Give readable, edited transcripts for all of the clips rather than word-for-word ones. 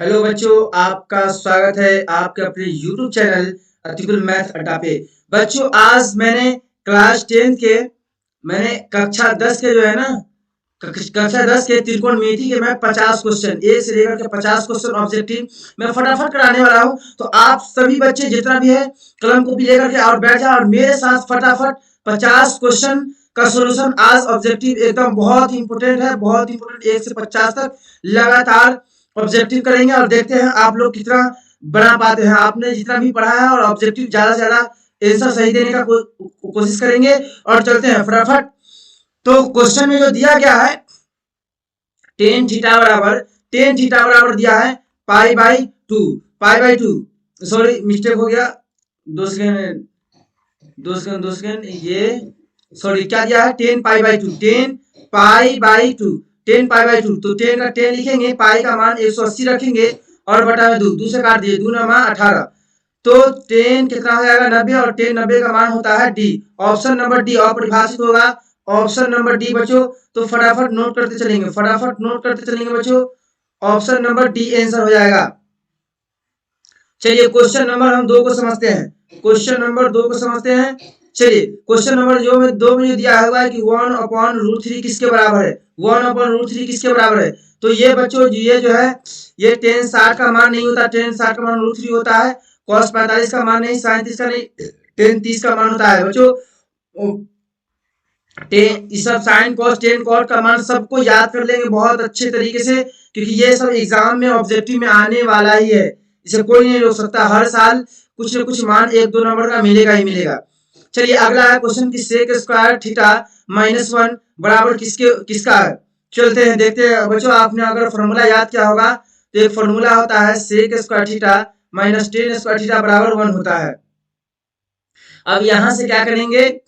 Hello बच्चों, आपका स्वागत है आपके अपने YouTube चैनल अतिकुल मैथ अड्डा पे। बच्चों, आज मैंने क्लास 10 के कक्षा 10 के जो है ना कक्षा 10 के त्रिकोणमिति के मैं 50 क्वेश्चन एक से लेकर के 50 क्वेश्चन ऑब्जेक्टिव मैं फटाफट कराने वाला हूँ। तो आप सभी बच्चे जितना भी है कलम कॉपी लेकर के और बैठ जाओ और मेरे साथ फटाफट 50 क्वेश्चन का सोल्यूशन। आज ऑब्जेक्टिव एकदम बहुत इंपोर्टेंट है, बहुत इंपोर्टेंट। 1 से 50 तक लगातार ऑब्जेक्टिव करेंगे और देखते हैं आप लोग कितना बना पाते हैं। आपने जितना भी पढ़ा है और ऑब्जेक्टिव ज्यादा से ज्यादा आंसर सही देने का कोशिश करेंगे और चलते हैं फटाफट। तो क्वेश्चन में जो दिया गया है टेन थीटा बराबर दिया है pi by two. Sorry, mistake हो गया, दो सेकंड ये सॉरी क्या दिया है, 10 पाई बाई टू। तो 10 का 10 लिखेंगे, पाई का मान 180 रखेंगे और बटा में 2 से काट दिए, 2 9 18। तो 10 कितना हो जाएगा 90 और 10 90 का मान होता है डी। ऑप्शन नंबर डी अपरिभाषित होगा, ऑप्शन नंबर डी बच्चों। तो फटाफट नोट करते चलेंगे बच्चों। ऑप्शन नंबर डी आंसर हो जाएगा। चलिए क्वेश्चन नंबर हम 2 को समझते हैं। चलिए क्वेश्चन नंबर दो में जो दिया हुआ है कि 1/√3 किसके बराबर है, 1/√3 किसके बराबर है। तो ये बच्चों ये जो है ये tan 60 का मान नहीं होता, tan 60 का मान √3 होता है। cos 45 का मान नहीं, sin 30 का नहीं, tan 30 का मान होता है बच्चों। सब साइन कॉस टेन कॉट का मान सबको याद कर लेंगे बहुत अच्छे तरीके से, क्योंकि ये सब एग्जाम में ऑब्जेक्टिव में आने वाला ही है, इसे कोई नहीं रोक सकता। हर साल कुछ न कुछ मान 1-2 नंबर का मिलेगा ही मिलेगा। चलिए अगला है क्वेश्चन कि सेक स्क्वायर थीटा -1 बराबर किसका है। चलते हैं देखते हैं बच्चों। आपने अगर फॉर्मूला याद किया होगा तो एक फॉर्मूला होता है sec square theta minus tan square theta बराबर 1 होता है। अब यहां से क्या करेंगे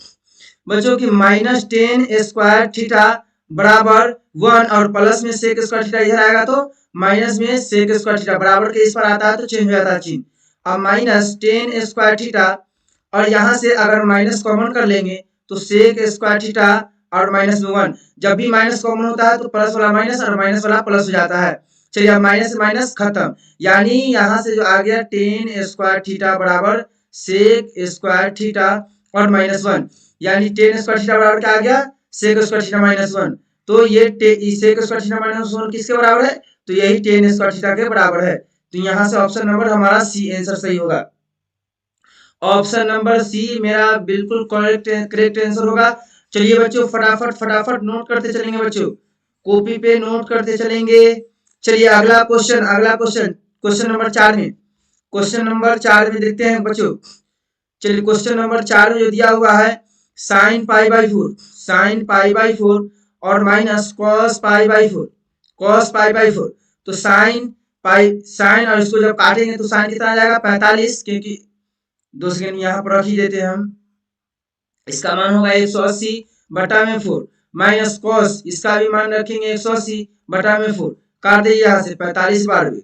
बच्चों की -10 स्क्वायर थीटा बराबर 1 और प्लस में सेक स्क्वायर थीटा इधर आएगा तो माइनस में सेक स्क्वायर थीटा बराबर के इस पर आता है तो चेंज हो जाता है चिन्ह। अब -10 स्क्वायर थीटा और यहाँ से अगर माइनस कॉमन कर लेंगे तो सेक स्क्वायर थीटा और माइनस में 1। जब भी माइनस कॉमन होता है तो प्लस वाला माइनस और माइनस वाला प्लस हो जाता है। चलिए अब माइनस से माइनस खत्म, यानी यहाँ से जो आ गया 10 स्क्वायर थीटा बराबर सेक स्क्वायर थीटा और -1, यानी 10 स्क्वायर थीटा बराबर क्या आ गया सेक स्क्वायर थीटा -1। तो ये सेक स्क्वायर थीटा -1 किसके बराबर है, तो यही 10 स्क्वायर थीटा के बराबर है। तो यहाँ से ऑप्शन नंबर हमारा सी आंसर सही होगा। ऑप्शन नंबर सी मेरा बिल्कुल करेक्ट आंसर होगा। चलिए बच्चों फटाफट नोट करते चलेंगे बच्चों, कॉपी पे नोट करते चलेंगे। चलिए अगला क्वेश्चन नंबर 4 में देखते हैं बच्चों। चलिए क्वेश्चन नंबर 4 में जो दिया हुआ है साइन पाई बाई 4 और माइनस कॉस पाई बाई 4। तो साइन और इसको जब काटेंगे तो साइन कितना आ जाएगा 45, क्योंकि 2 सेकंड यहाँ पर रख ही देते हैं हम। इसका मान होगा 180 बटा में 4 माइनस कॉस, इसका भी मान रखेंगे 180 बटा में 4। काट दे यहाँ से 45 बार में,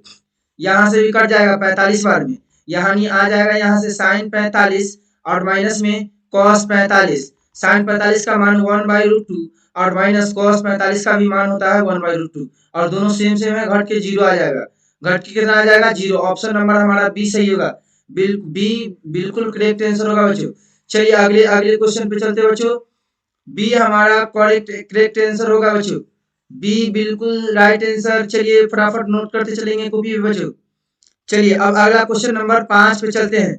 यहाँ से भी कट जाएगा 45 बार में, यहाँ नहीं आ जाएगा यहाँ से साइन 45 और माइनस में कॉस 45। साइन 45 का मान 1/√2 और माइनस कॉस 45 का भी मान होता है 1/√2 और दोनों सेम है, घट के 0 आ जाएगा। घट के कितना आ जाएगा 0। ऑप्शन नंबर हमारा बी सही होगा, बी बिल्कुल करेक्ट आंसर होगा बच्चों। चलिए अगले क्वेश्चन पे चलते बच्चों। बी हमारा करेक्ट आंसर होगा बच्चों, बी बिल्कुल राइट आंसर। चलिए फटाफट नोट करते चलेंगे कॉपी पे बच्चों। चलिए अब अगला क्वेश्चन नंबर 5 पे चलते हैं।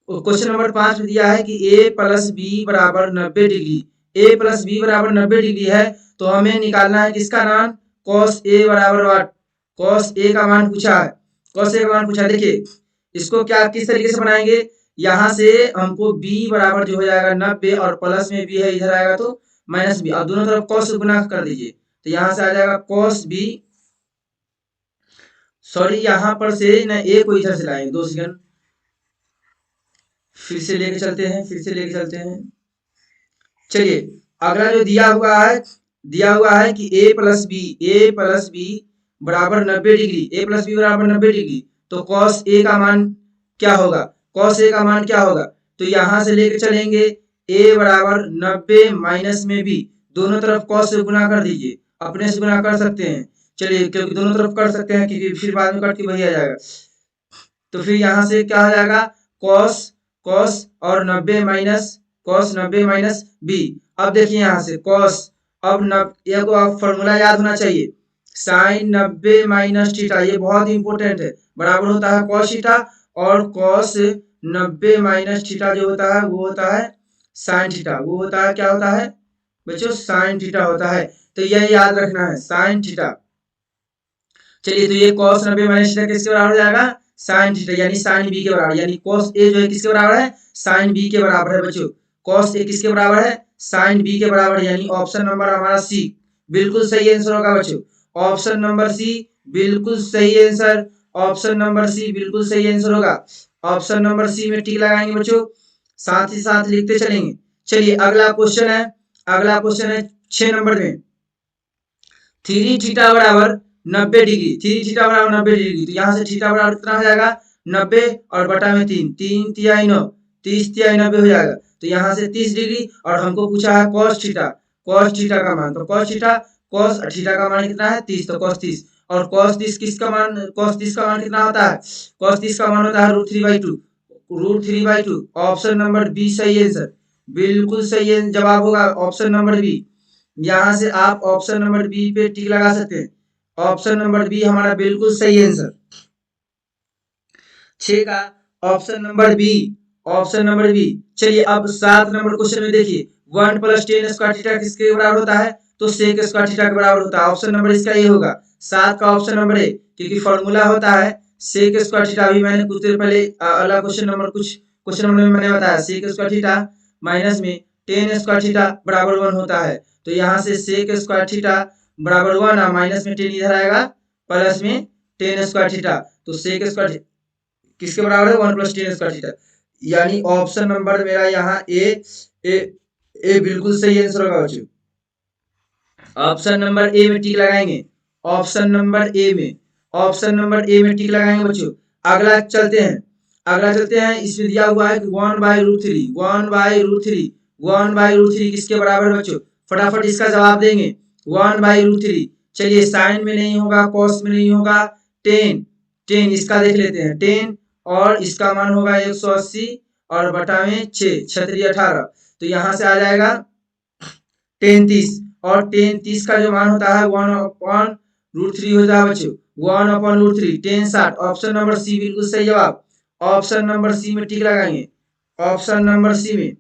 क्वेश्चन नंबर 5 में दिया है कि a प्लस बी बराबर 90 डिग्री है, तो हमें निकालना है किसका मान, cos a बराबर वाट। cos a का मान पूछा देखिए इसको क्या किस तरीके से बनाएंगे। यहाँ से हमको b बराबर जो हो जाएगा 90 और प्लस में b है इधर आएगा तो माइनस b, और दोनों तरफ cos गुना कर दीजिए तो यहाँ से आ जाएगा cos b। सॉरी यहाँ पर से ना a को इधर से लाएंगे, 2 सेकंड फिर से लेके चलते हैं। चलिए अगला जो दिया हुआ है कि a प्लस बी बराबर 90 डिग्री, तो cos a का मान क्या होगा, तो यहाँ से लेके चलेंगे a बराबर 90 माइनस में b, दोनों तरफ cos से गुना कर दीजिए, अपने से गुना कर सकते हैं। चलिए क्योंकि दोनों तरफ कर सकते हैं क्योंकि फिर बाद में कट के वही आ जाएगा। तो फिर यहाँ से क्या हो जाएगा कॉस कॉस और 90 माइनस कॉस 90 माइनस बी। अब देखिए यहाँ से कॉस अब ये को आप फॉर्मूला याद होना चाहिए साइन 90 माइनस थीटा, ये बहुत इंपॉर्टेंट है, बराबर होता है कॉस थीटा और कॉस 90 माइनस थीटा जो होता है वो होता है साइन थीटा, वो होता है क्या होता है बच्चों साइन थीटा होता है। तो यह याद रखना है साइन थीटा। चलिए तो ये cos 90 माइनस थीटा किसके बराबर हो जाएगा साइन थीटा यानी साइन बी के बराबर, यानी cos ए जो है किसके बराबर है साइन बी के बराबर है बच्चों। cos ए किसके बराबर है साइन बी के बराबर, यानी ऑप्शन नंबर हमारा सी बिल्कुल सही आंसर होगा बच्चों। ऑप्शन नंबर सी बिल्कुल सही आंसर, ऑप्शन नंबर सी बिल्कुल सही आंसर होगा। ऑप्शन नंबर सी में टिक लगाएंगे बच्चों, साथ ही साथ लिखते चलेंगे। चलिए अगला क्वेश्चन है, अगला क्वेश्चन है 6 नंबर में, 3 थीटा बराबर 90 डिग्री, 3 थीटा बराबर 90 डिग्री, तो यहाँ से थीटा बराबर कितना हो जाएगा 90 और बटा में 3, 3 तिहाई 9, 30 तिहाई 90 हो जाएगा। तो यहाँ से 30 डिग्री और हमको पूछा है cos थीटा, cos थीटा का मान, तो cos थीटा cos थीटा का मान कितना है 30, तो cos 30 और cos 30 किसका मान, cos 30 का मान कितना होता है cos 30 का मान होता है √3/2, √3/2। ऑप्शन नंबर बी सही आंसर, बिल्कुल सही जवाब होगा ऑप्शन नंबर बी। यहाँ से आप ऑप्शन नंबर बी पे टिक लगा सकते हैं, ऑप्शन नंबर बी हमारा बिल्कुल सही आंसर। 6 का option number B, option number B. चलिए अब 7 नंबर क्वेश्चन में देखिए 1 + tan स्क्वायर थीटा किसके बराबर होता है तो sec स्क्वायर थीटा के बराबर होता है। ऑप्शन नंबर इसका ये होगा 7 का ऑप्शन नंबर ए, क्योंकि फॉर्मूला होता है sec स्क्वायर थीटा। अभी मैंने कुछ देर पहले अगला क्वेश्चन नंबर क्वेश्चन नंबर में मैंने बताया sec स्क्वायर थीटा माइनस में tan स्क्वायर थीटा बराबर 1 होता है। तो यहाँ से sec स्क्वायर थीटा बराबर 1 और माइनस में tan इधर आएगा प्लस में tan स्क्वायर थीटा, तो sec स्क्वायर किसके बराबर है 1 + tan स्क्वायर थीटा, यानी ऑप्शन नंबर मेरा यहाँ ए बिल्कुल सही आंसर होगा बच्चों। ऑप्शन नंबर ए में टिक लगाएंगे, ऑप्शन नंबर ए में, ऑप्शन नंबर ए में टिक लगाएंगे बच्चों। अगला चलते हैं, अगला चलते हैं, इसमें दिया हुआ है कि 1/√3, 1/√3, 1/√3 किसके बराबर है बच्चों, फटाफट इसका जवाब देंगे 1/√3। चलिए साइन में नहीं होगा, कॉस में नहीं होगा, टेन, टेन इसका देख लेते हैं, टेन और इसका मान होगा 180 और बटा में 6, 6 18, तो यहाँ से आ जाएगा टेन 30 और टेन 30 का जो मान होता है 1/√3 होता है बच्चों, 1/√3, टेन 60। ऑप्शन नंबर सी बिल्कुल सही जवाब, ऑप्शन नंबर सी में टिक लगाएंगे, ऑप्शन नंबर सी में,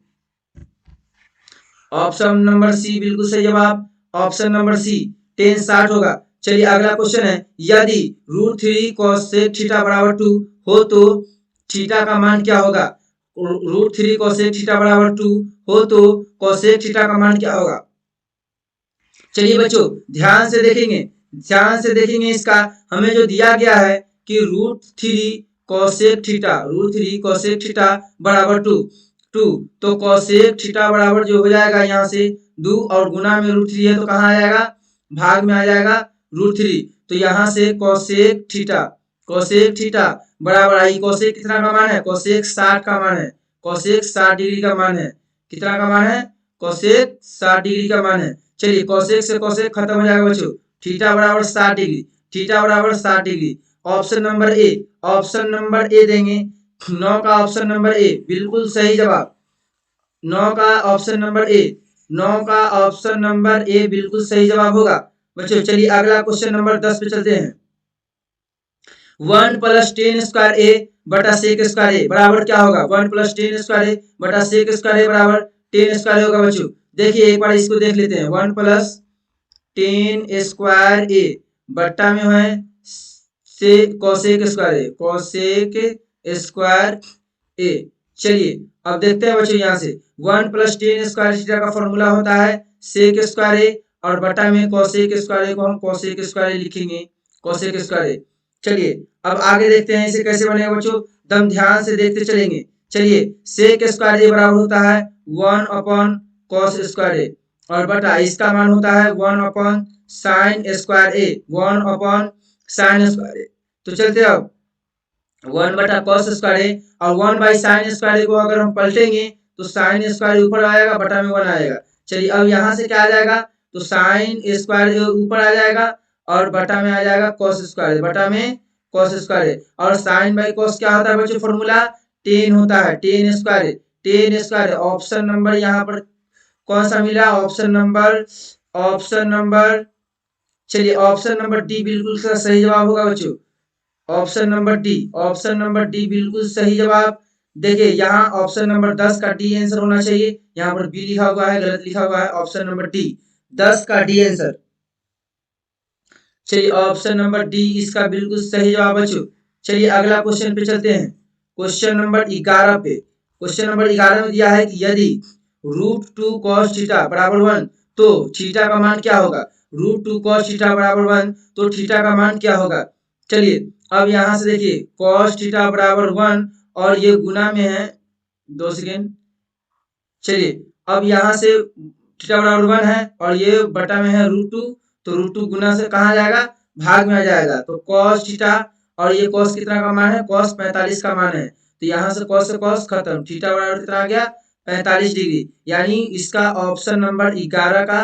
ऑप्शन नंबर सी बिल्कुल सही जवाब, ऑप्शन नंबर सी टेन 60 होगा। चलिए अगला क्वेश्चन है, यदि √3 cos sec थीटा बराबर 2 हो तो थीटा का मान क्या होगा, √3 cos sec थीटा बराबर 2 हो तो cos sec थीटा का मान क्या होगा। चलिए बच्चों ध्यान से देखेंगे, ध्यान से देखेंगे, इसका हमें जो दिया गया है कि √3 cos sec theta, √3 cos sec theta बराबर 2, तो cos sec थीटा बराबर जो हो जाएगा यहाँ से 2 और गुना में √3 है तो कहाँ आ जाएगा भाग में आ जाएगा √3, तो यहाँ से cos sec theta, cos sec theta बराबर आई, cos sec कितना का मान है, cos sec 60 का मान है, cos sec 60 डिग्री का मान है, कितना का मान है cos sec 60 डिग्री का मान है। चलिए cos sec से cos sec खत्म हो जाएगा बच्चों, थीटा बराबर 60 डिग्री, थीटा बराबर 60 degree. Option number A, option number ए देंगे, 9 का ऑप्शन नंबर ए बिल्कुल सही जवाब, 9 का ऑप्शन नंबर ए, 9 का ऑप्शन नंबर ए बिल्कुल सही जवाब होगा बच्चों। चलिए अगला क्वेश्चन नंबर 10 पे चलते हैं, 1 + tan स्क्वायर ए बटा sec स्क्वायर ए बराबर क्या होगा, 1 + tan स्क्वायर ए बटा sec स्क्वायर ए बराबर tan स्क्वायर होगा बच्चों। देखिए एक बार इसको देख लेते हैं, 1 + tan स्क्वायर ए बट्टा में है से cosec स्क्वायर ए, cosec स्क्वायर ए। चलिए अब देखते हैं बच्चों, यहाँ से 1 + tan स्क्वायर थीटा का फॉर्मूला होता है sec स्क्वायर ए और बटा में cosec स्क्वायर ए को हम cosec स्क्वायर ए लिखेंगे, cosec स्क्वायर ए। चलिए अब आगे देखते हैं इसे कैसे बनेगा बच्चों, दम ध्यान से देखते चलेंगे। चलिए sec स्क्वायर ए बराबर होता है 1/cos स्क्वायर ए और बटा इसका मान होता है 1/sin स्क्वायर ए, 1/sin स्क्वायर ए। तो चलते अब 1/cos स्क्वायर ए और 1/sin स्क्वायर ए को अगर हम पलटेंगे तो sin स्क्वायर ऊपर आएगा बटा में 1 आएगा। चलिए अब यहाँ से क्या आ जाएगा तो sin स्क्वायर ऊपर आ जाएगा और बटा में आ जाएगा कॉस स्क्वायर, बटा में कॉस स्क्वायर। और साइन बाई कॉस क्या होता है बच्चों फॉर्मूला, टेन होता है, ten square, ten square. Option number यहाँ पर कौन सा मिला, ऑप्शन नंबर चलिए ऑप्शन नंबर डी बिल्कुल सही जवाब होगा बच्चों, option number D, option number D बिल्कुल सही जवाब। देखिए यहाँ ऑप्शन नंबर 10 का डी आंसर होना चाहिए, यहाँ पर बी लिखा हुआ है, गलत लिखा हुआ है, ऑप्शन नंबर डी 10 का डी आंसर। चलिए ऑप्शन नंबर डी इसका बिल्कुल सही जवाब बच्चों। चलिए अगला क्वेश्चन पे चलते हैं, क्वेश्चन नंबर 11 पे। क्वेश्चन नंबर 11 में दिया है कि यदि √2 cos थीटा बराबर 1 तो थीटा का मान क्या होगा, √2 cos थीटा बराबर 1 तो थीटा का मान क्या होगा। चलिए अब यहाँ से देखिए cos थीटा बराबर 1 और ये गुना में है, 2 सेकेंड। चलिए अब यहाँ से थीटा बराबर 1 है और ये बटा में है √2, तो √2 गुना से कहाँ जाएगा, भाग में आ जाएगा। तो cos थीटा और ये cos कितना का मान है, cos 45 का मान है, तो यहाँ से cos खत्म, थीटा बराबर कितना आ गया 45 डिग्री। यानी इसका ऑप्शन नंबर 11 का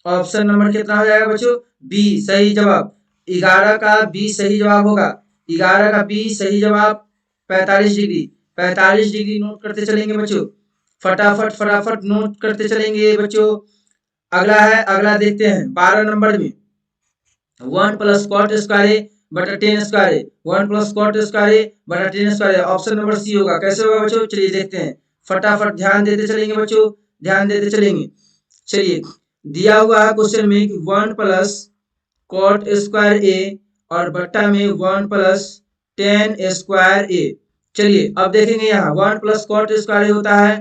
ऑप्शन नंबर कितना हो जाएगा बच्चों, बी सही जवाब। 11 का बी सही जवाब होगा, 11 का बी सही जवाब 45 डिग्री। 45 डिग्री नोट करते चलेंगे बच्चों, फटाफट नोट करते चलेंगे बच्चों। अगला है, अगला देखते हैं 12 नंबर में 1 प्लस कॉट स्क्वायर बटा 10 स्क्वायर, 1 प्लस कॉट स्क्वायर बटा 10 स्क्वायर, ऑप्शन नंबर सी होगा। कैसे होगा बच्चों, चलिए देखते हैं, फटाफट ध्यान देते चलेंगे बच्चों, ध्यान देते चलेंगे। चलिए दिया हुआ है क्वेश्चन में कि 1 प्लस कॉट स्क्वायर ए और बट्टा में 1 प्लस 10 स्क्वायर ए। चलिए अब देखेंगे यहाँ 1 प्लस कॉट स्क्वायर होता है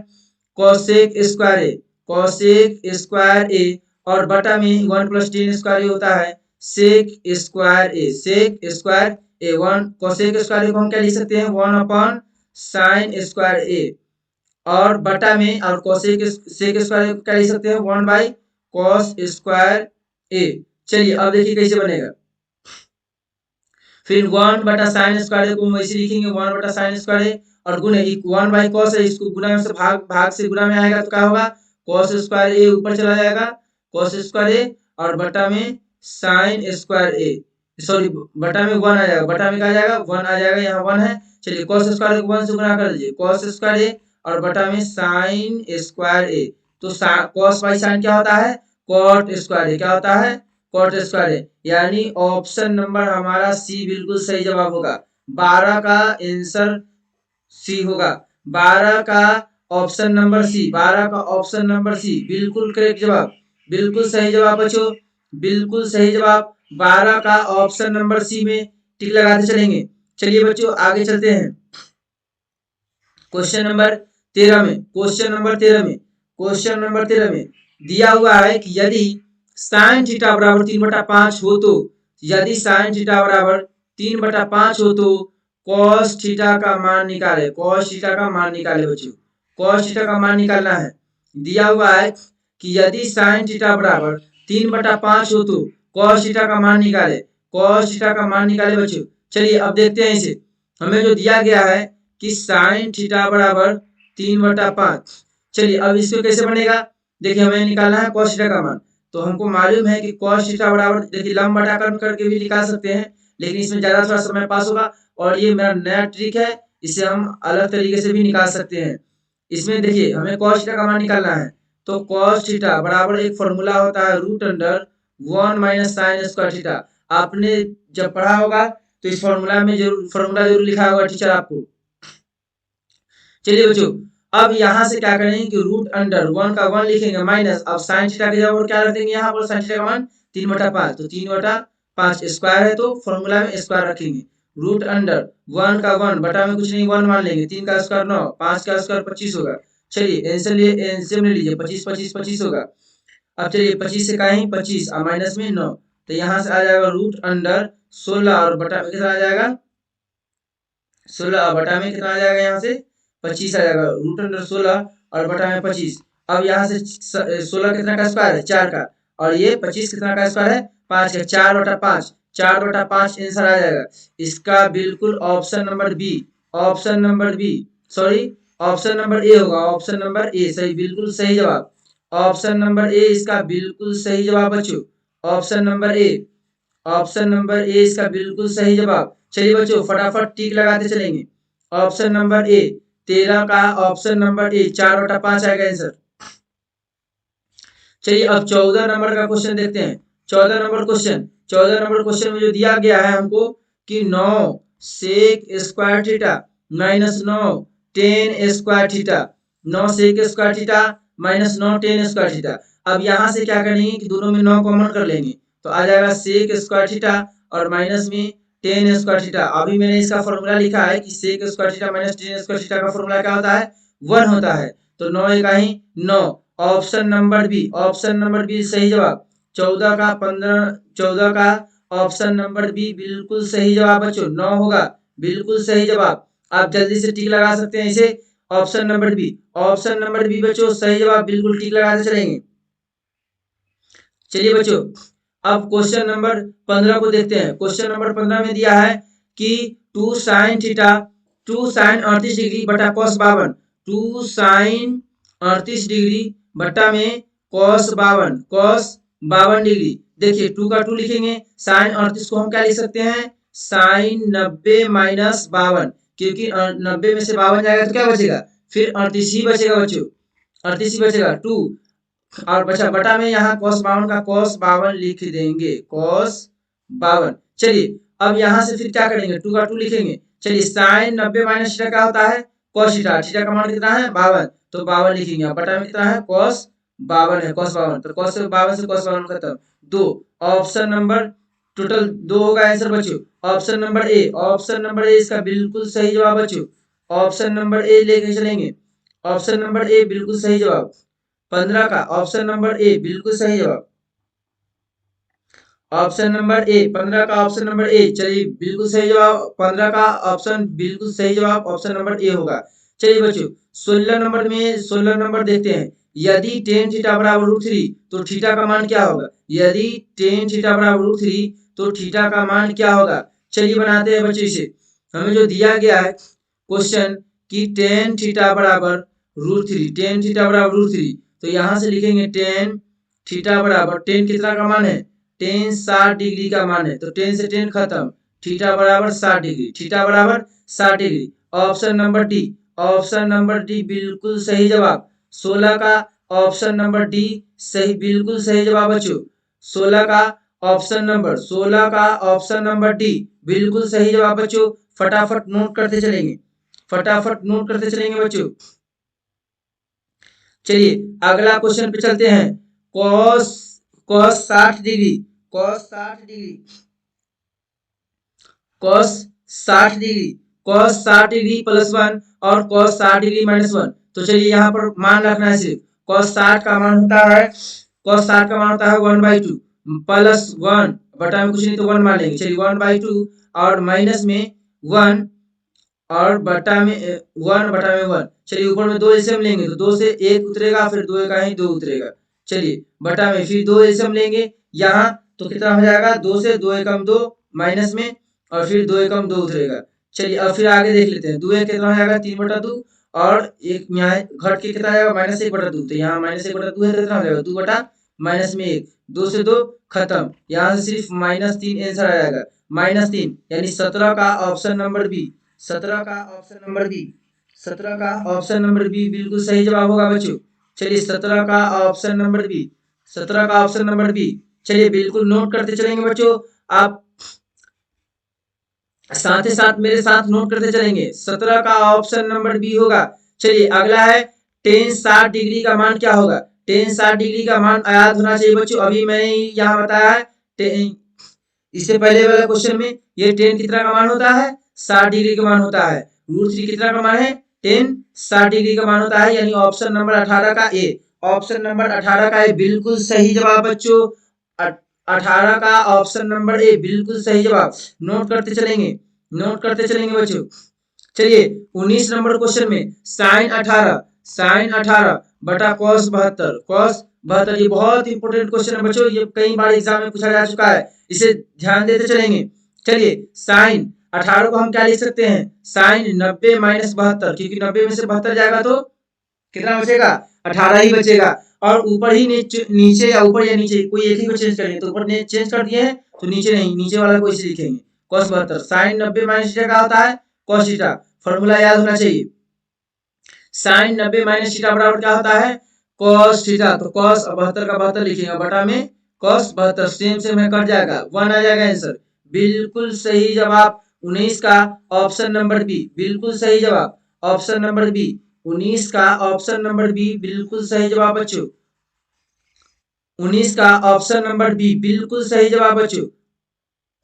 कोसेक स्क्वायर ए, कोसेक स्क्वायर ए और बटा में 1 प्लस 10 स्क्वायर होता है सेक स्क्वायर ए, सेक स्क्वायर ए। 1 कोसेक स्क्वायर को हम क्या लिख सकते हैं, 1 अपॉन साइन स्क्वायर ए और बटा में और कोसेक सेक स्क्वायर क्या लिख सकते हैं 1 बाई कॉस स्क्वायर ए। चलिए अब देखिए कैसे बनेगा, फिर 1 बटा साइन स्क्वायर को हम वैसे लिखेंगे 1 बटा साइन स्क्वायर और गुणे 1 बाई कॉस है, इसको गुना में से भाग से गुना में आएगा तो क्या होगा कॉस स्क्वायर ए ऊपर चला जाएगा, कॉस स्क्वायर ए और बटा में साइन स्क्वायर ए, सॉरी बटा में 1 आ जाएगा, बटा में क्या आ जाएगा 1 आ जाएगा, यहाँ 1 है। चलिए कॉस स्क्वायर को 1 से गुना कर दीजिए, कॉस स्क्वायर ए और बटा में साइन स्क्वायर ए। तो कॉस बाई साइन क्या होता है, कॉट स्क्वायर ए, क्या होता है कॉट स्क्वायर ए। यानी ऑप्शन नंबर हमारा सी बिल्कुल सही जवाब होगा, 12 का आंसर सी होगा, 12 का ऑप्शन नंबर सी, 12 का ऑप्शन नंबर सी बिल्कुल करेक्ट जवाब, बिल्कुल सही जवाब बच्चों, बिल्कुल सही जवाब 12 का ऑप्शन नंबर सी में टिक लगाते चलेंगे। चलिए बच्चों आगे चलते हैं क्वेश्चन नंबर 13 में, क्वेश्चन नंबर 13 में, क्वेश्चन नंबर 13 में दिया हुआ है कि यदि साइन थीटा बराबर 3/5 हो तो, यदि साइन थीटा बराबर 3/5 हो तो कॉस थीटा का मान निकाले, कॉस थीटा का मान निकाले बच्चों, कॉस थीटा का मान निकालना है। दिया हुआ है कि यदि साइन थीटा बराबर 3/5 हो तो कॉस थीटा का मान निकाले, कॉस थीटा का मान निकाले बच्चों। चलिए अब देखते हैं इसे, हमें जो दिया गया है कि साइन थीटा बराबर 3/5। चलिए अब इसको कैसे बनेगा, देखिए हमें निकालना है कॉस थीटा का मान, तो हमको मालूम है कि कॉस थीटा बराबर, देखिए लंब बटाकर करके भी निकाल सकते हैं, लेकिन इसमें ज्यादा थोड़ा समय पास होगा और ये मेरा नया ट्रिक है, इसे हम अलग तरीके से भी निकाल सकते हैं। इसमें देखिए हमें कॉस थीटा का मान निकालना है, तो कॉस थीटा बराबर एक फॉर्मूला होता है √1 माइनस साइन स्क्वायर थीटा। आपने जब पढ़ा होगा तो इस फॉर्मूला में जरूर फॉर्मूला जरूर लिखा होगा टीचर आपको। चलिए बच्चों अब यहाँ से क्या करेंगे कि √1 का 1 लिखेंगे माइनस, अब साइन थीटा की जगह क्या रख देंगे, यहाँ पर साइन थीटा का मान 3/5, तो 3/5 स्क्वायर है तो फॉर्मूला में स्क्वायर रखेंगे, √1 का 1 बटा में कुछ नहीं 1 मान लेंगे, 3 का स्क्वायर 9, 5 का स्क्वायर 25 होगा। चलिए आंसर लिए एलसीएम ले लीजिए, 25 25 25 होगा। अब चलिए 25 से कहीं 25 और माइनस में 9, तो यहाँ से आ जाएगा √16 और बटा में कितना आ जाएगा 16 और बटा में कितना आ जाएगा, यहाँ से 25 आ जाएगा, √16 और बटा में 25। अब यहाँ से 16 कितना का स्क्वायर है 4 का, और ये 25 कितना का स्क्वायर है 5 का, 4/5, 4/5 आंसर आ जाएगा। इसका बिल्कुल option number B, option number B sorry option number A होगा, ऑप्शन नंबर ए सही, बिल्कुल सही जवाब, ऑप्शन नंबर ए इसका बिल्कुल सही जवाब बच्चों, option number A. Option number ए इसका बिल्कुल सही जवाब। चलिए बच्चों फटाफट टिक लगाते चलेंगे। ऑप्शन नंबर ए 13 का ऑप्शन नंबर ए 4/5 आएगा आंसर। चलिए अब 14 नंबर का क्वेश्चन देखते हैं। 14 नंबर क्वेश्चन में जो दिया गया है हमको कि 9 sec square theta minus 9 tan square theta, 9 sec square theta minus 9 tan square theta. अब यहाँ से क्या करेंगे कि दोनों में 9 कॉमन कर लेंगे तो आ जाएगा सेक स्क्वायर थीटा और माइनस में टेन स्क्वायर थीटा। अभी मैंने इसका फॉर्मूला लिखा है कि sec square theta minus tan square theta का फॉर्मूला क्या होता है, 1 होता है। तो 9 एका ही 9, option number B, option number B सही जवाब। 14 का ऑप्शन नंबर बी बिल्कुल सही जवाब बच्चों, 9 होगा बिल्कुल सही जवाब। आप जल्दी से टिक लगा सकते हैं इसे। Option number B, option number B बच्चों सही जवाब, बिल्कुल टिक लगाते चलेंगे। चलिए बच्चों अब क्वेश्चन नंबर 15 को देखते हैं। क्वेश्चन नंबर 15 में दिया है कि 2 साइन थीटा 2 साइन 38 डिग्री बटा कॉस 52, 2 साइन 38 डिग्री बटा में कॉस 52 डिग्री। देखिए 2 का 2 लिखेंगे, साइन 38 को हम क्या लिख सकते हैं, साइन 90 माइनस 52, क्योंकि 90 में से 52 जाएगा तो क्या बचेगा, फिर 38 ही बचेगा बच्चों, 38 ही बचेगा। 2 और बचा बटा में यहाँ cos 52 का cos 52 लिख देंगे, cos 52। चलिए अब यहाँ से फिर क्या करेंगे, 2 का 2 लिखेंगे। चलिए साइन 90 माइनस थीटा क्या होता है, cos थीटा, थीटा का मान कितना है 52, तो 52 लिखेंगे। अब बटा में कितना है cos 52 है, cos 52, तो cos 52 से cos 52 खत्म। 2 ऑप्शन नंबर टोटल 2 होगा आंसर बच्चों। Option number A, option number ए इसका बिल्कुल सही जवाब बच्चों। ऑप्शन नंबर ए लेके चलेंगे, ऑप्शन नंबर ए बिल्कुल सही जवाब। 15 का ऑप्शन नंबर ए बिल्कुल सही जवाब। ऑप्शन नंबर ए 15 का ऑप्शन नंबर ए, चलिए बिल्कुल सही जवाब। 15 का ऑप्शन बिल्कुल सही जवाब ऑप्शन नंबर ए होगा। चलिए बच्चों 16 नंबर देखते हैं। यदि टेन थीटा बराबर √3 तो थीटा का मान क्या होगा, यदि टेन थीटा बराबर √3 तो थीटा का मान क्या होगा। चलिए बनाते हैं बच्चों इसे। हमें जो दिया गया है क्वेश्चन कि टेन थीटा बराबर √3, टेन थीटा बराबर √3, तो यहां से लिखेंगे टेन थीटा बराबर, टेन कितना का मान है, टेन 60 डिग्री का मान है, तो टेन से टेन खत्म, थीटा बराबर 60 डिग्री, थीटा बराबर 60 degree. Option number D, option number D बिल्कुल सही जवाब। 16 का ऑप्शन नंबर डी सही, बिल्कुल सही जवाब बच्चों। 16 का ऑप्शन नंबर 16 का ऑप्शन नंबर डी बिल्कुल सही जवाब बच्चों। फटाफट नोट करते चलेंगे, फटाफट नोट करते चलेंगे बच्चों। चलिए अगला क्वेश्चन पे चलते हैं। Cos cos 60 degree, cos 60 degree, cos 60 degree, cos 60 degree +1 और कॉस 60 डिग्री -1। तो चलिए यहाँ पर मान रखना है सिर्फ, कॉस 60 का मान होता है, कॉस 60 का मान होता है 1/2 +1, बटा में कुछ नहीं तो 1 मान लेंगे। चलिए 1/2 और माइनस में 1 और बटा में 1 बटा में 1। चलिए ऊपर में 2 एलसीएम लेंगे तो 2 से 1 उतरेगा, फिर 2 का ही 2 उतरेगा। चलिए बटा में फिर 2 एलसीएम लेंगे यहाँ, तो कितना हो जाएगा, 2 से 2 एकम 2 माइनस में और फिर 2 एकम 2 उतरेगा। चलिए अब फिर आगे देख लेते हैं। 2 एक कितना हो जाएगा 3/2 और एक यहाँ घट के कितना आएगा -1/2, तो यहाँ -1/2 है तो कितना हो जाएगा 2 बटा -1, 2 से 2 खत्म, यहाँ से सिर्फ -3 आंसर आ जाएगा, -3 यानी 17 का ऑप्शन नंबर बी, 17 का ऑप्शन नंबर बी, 17 का ऑप्शन नंबर बी बिल्कुल सही जवाब होगा बच्चों। चलिए 17 का ऑप्शन नंबर बी, 17 का ऑप्शन नंबर बी, चलिए बिल्कुल नोट करते चलेंगे बच्चों। आप साथ ही साथ मेरे साथ नोट करते चलेंगे, 17 का ऑप्शन नंबर बी होगा। चलिए अगला है टेन 60 डिग्री का मान क्या होगा, टेन 60 डिग्री का मान याद होना चाहिए बच्चों। अभी मैंने यहाँ बताया है, इससे पहले वाले क्वेश्चन में ये टेन कितना का मान होता है, 60 डिग्री का मान होता है। √3 कितना का मान है, टेन 60 डिग्री का मान होता है, यानी ऑप्शन नंबर 18 का ए, ऑप्शन नंबर 18 का ए बिल्कुल सही जवाब बच्चों। 18 का ऑप्शन नंबर ए बिल्कुल सही जवाब। नोट करते चलेंगे, नोट करते चलेंगे बच्चों। चलिए 19 नंबर क्वेश्चन में साइन 18 बटा cos 72, cos 72 ये बहुत इंपोर्टेंट क्वेश्चन है बच्चों, ये कई बार एग्जाम में पूछा जा चुका है, इसे ध्यान देते चलेंगे। चलिए साइन 18 को हम क्या लिख सकते हैं, साइन 90 - 72, क्योंकि 90 में से 72 जाएगा तो कितना बचेगा, 18 ही बचेगा। और ऊपर ही नीचे या ऊपर या नीचे कोई एक ही को चेंज करेंगे, तो ऊपर ने चेंज कर दिए हैं तो नीचे नहीं, नीचे वाला को इसे लिखेंगे cos 72। साइन 90 माइनस थीटा क्या होता है cos थीटा, फॉर्मूला याद होना चाहिए। साइन 90 माइनस थीटा बराबर क्या होता है cos थीटा, तो cos 72 का 72 लिखेंगे बटा में cos 72, सेम से में कट जाएगा 1 आ जाएगा आंसर। बिल्कुल सही जवाब 19 का ऑप्शन नंबर बी, बिल्कुल सही जवाब ऑप्शन नंबर बी 19 का ऑप्शन नंबर बी बिल्कुल सही जवाब बच्चों। 19 का ऑप्शन नंबर बी बिल्कुल सही जवाब बच्चों।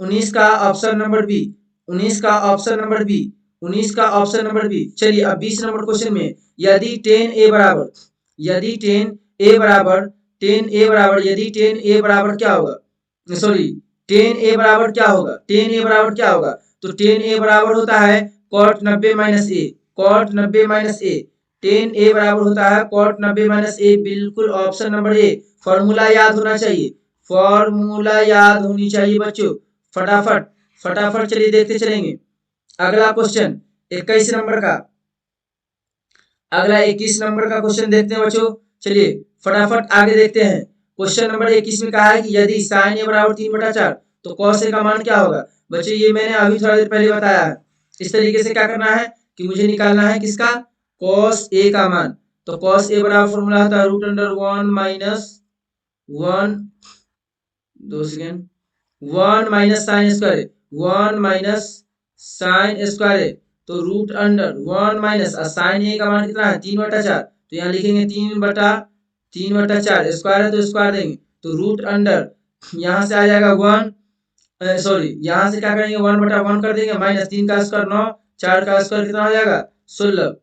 19 का ऑप्शन नंबर बी, 19 का ऑप्शन नंबर बी, 19 का ऑप्शन नंबर बी। चलिए अब 20 नंबर क्वेश्चन में यदि 10a बराबर, यदि 10a बराबर, 10a बराबर, यदि 10a बराबर क्या होगा, सॉरी 10a बराबर क्या होगा, 10a बराबर क्या होगा, तो 10a बराबर होता है cot 90 माइनस ए, cot 90 माइनस ए। 10a बराबर होता है cot 90 माइनस ए, बिल्कुल ऑप्शन नंबर ए। फॉर्मूला याद होना चाहिए, फॉर्मूला याद होनी चाहिए बच्चों। फटाफट फटाफट चलिए देखते चलेंगे। अगला क्वेश्चन 21 नंबर का, अगला 21 नंबर का क्वेश्चन देखते हैं बच्चों। चलिए फटाफट आगे देखते हैं। क्वेश्चन नंबर 21 में कहा है कि यदि साइन ए बराबर 3/4 तो कॉस ए का मान क्या होगा। बच्चों ये मैंने अभी थोड़ा देर पहले बताया है। इस तरीके से क्या करना है कि मुझे निकालना है किसका, कॉस ए का मान। तो कॉस ए बराबर फॉर्मूला होता है √1 minus 1, 2 second, 1 minus sine square, 1 minus sine square, तो √1 माइनस साइन ए का मान कितना है 3/4, तो यहाँ लिखेंगे 3/4, स्क्वायर है तो स्क्वायर देंगे, तो √, यहाँ से आ जाएगा 1, सॉरी यहाँ से क्या करेंगे 1/1 कर देंगे, माइनस 3 का स्क्वायर 9, 4 का स्क्वायर कितना हो जाएगा 16।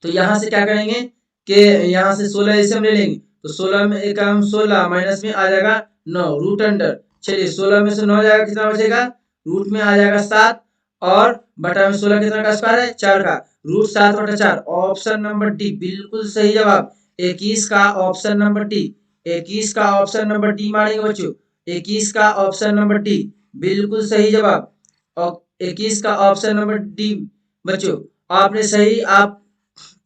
तो यहाँ से क्या करेंगे कि यहाँ से 16 इसे हम ले लेंगे, तो 16 में एक हम 16 माइनस में आ जाएगा 9 √। चलिए 16 में से 9 जाएगा कितना बचेगा, रूट में आ जाएगा 7 और बटा में 16 कितना का स्क्वायर है 4 का, √7/4। ऑप्शन नंबर डी बिल्कुल सही जवाब। 21 का ऑप्शन नंबर डी, 21 का ऑप्शन नंबर डी मानेंगे बच्चों। 21 का ऑप्शन नंबर डी बिल्कुल सही जवाब। और 21 का ऑप्शन नंबर डी बच्चों आपने सही। आप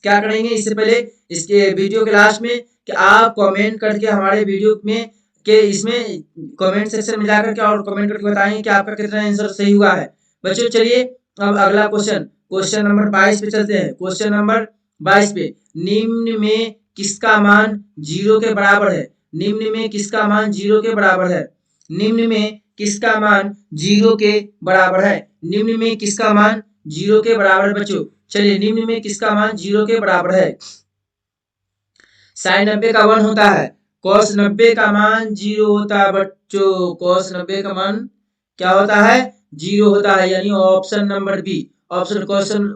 क्या करेंगे इससे पहले इसके वीडियो के लास्ट में कि आप कमेंट करके हमारे वीडियो में के इसमें कमेंट सेक्शन में जाकर के और कमेंट करके बताएंगे कि आपका कितना आंसर सही हुआ है बच्चों। चलिए अब अगला क्वेश्चन, क्वेश्चन नंबर 22 पे चलते हैं। क्वेश्चन नंबर 22 पे निम्न में किसका मान 0 के बराबर है, निम्न में किसका मान 0 के बराबर है, निम्न में किसका मान 0 के बराबर है, निम्न में किसका मान 0 के बराबर बच्चों। चलिए निम्न में किसका मान 0 के बराबर है। साइन 90 का 1 होता है, cos 90 का मान 0 होता है बच्चों, cos 90 का मान क्या होता है 0 होता है, यानी option number B. Option question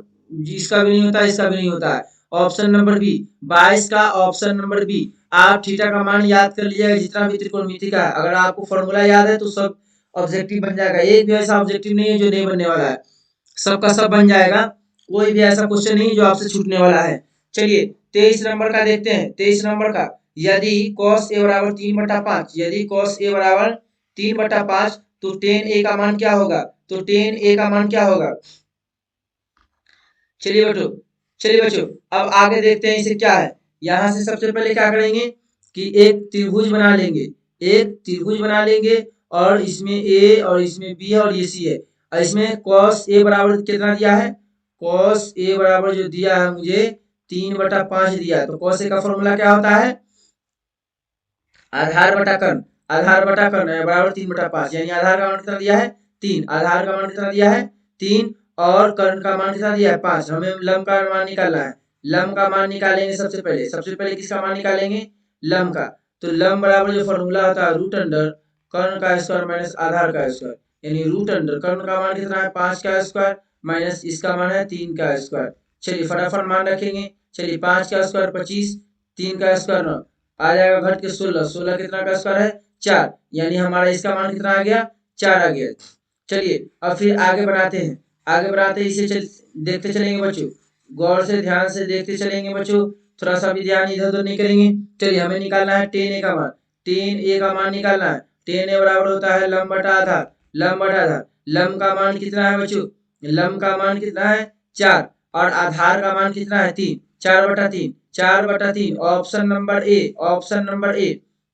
इसका भी नहीं होता, इसका भी नहीं होता है, ऑप्शन नंबर बी 22 का ऑप्शन नंबर बी। आप थीटा का मान याद कर लीजिएगा जितना भी त्रिकोणमिति का, अगर आपको फॉर्मूला याद है तो सब ऑब्जेक्टिव बन जाएगा। एक भी ऐसा ऑब्जेक्टिव नहीं है जो नहीं बनने वाला है, सबका सब बन जाएगा, कोई भी ऐसा क्वेश्चन नहीं जो आपसे छूटने वाला है। चलिए 23 नंबर का देखते हैं। 23 नंबर का यदि cos a बराबर 3/5, यदि cos a बराबर 3/5 तो tan a का मान क्या होगा, तो tan a का मान क्या होगा। चलिए बच्चों, चलिए बच्चों अब आगे देखते हैं इसे क्या है। यहाँ से सबसे पहले क्या करेंगे कि एक त्रिभुज बना लेंगे, एक त्रिभुज बना लेंगे और इसमें a और इसमें b है और ये c है। और इसमें cos a बराबर कितना दिया है, cos a बराबर जो दिया है मुझे 3/5 दिया है। तो cos a का फॉर्मूला क्या होता है आधार बटा कर्ण, आधार बटा कर्ण बराबर 3/5, यानी आधार का मान कितना दिया है 3, आधार का मान कितना दिया है 3 और कर्ण का मान कितना दिया है 5। हमें लंब का मान निकालना है, लंब का मान निकालेंगे सबसे पहले, सबसे पहले किसका मान निकालेंगे लंब का। तो लंब बराबर जो फॉर्मूला होता है √, कर्ण का स्क्वायर माइनस आधार का स्क्वायर, यानी √, कर्ण का मान कितना है 5 का स्क्वायर माइनस इसका मान है 3 का स्क्वायर। चलिए फटाफट मान रखेंगे। चलिए 5 का स्क्वायर 25, 3 का स्क्वायर 9, आ जाएगा घट के 16, 16 कितना का स्क्वायर है 4, यानी हमारा इसका मान कितना आ गया 4 आ गया। चलिए अब फिर आगे बढ़ाते हैं, आगे बढ़ाते इसे देखते चलेंगे बच्चों, गौर से ध्यान से देखते चलेंगे बच्चों, थोड़ा सा भी ध्यान इधर उधर नहीं करेंगे। चलिए हमें निकालना है tan a का मान, tan a का मान निकालना है। tan a बराबर होता है लंब बटा आधार, लंब बटा आधार, लंब का मान कितना है बच्चों, लंब का मान कितना है 4 और आधार का मान कितना है 3। 4/3, 4/3 option number A, option number ए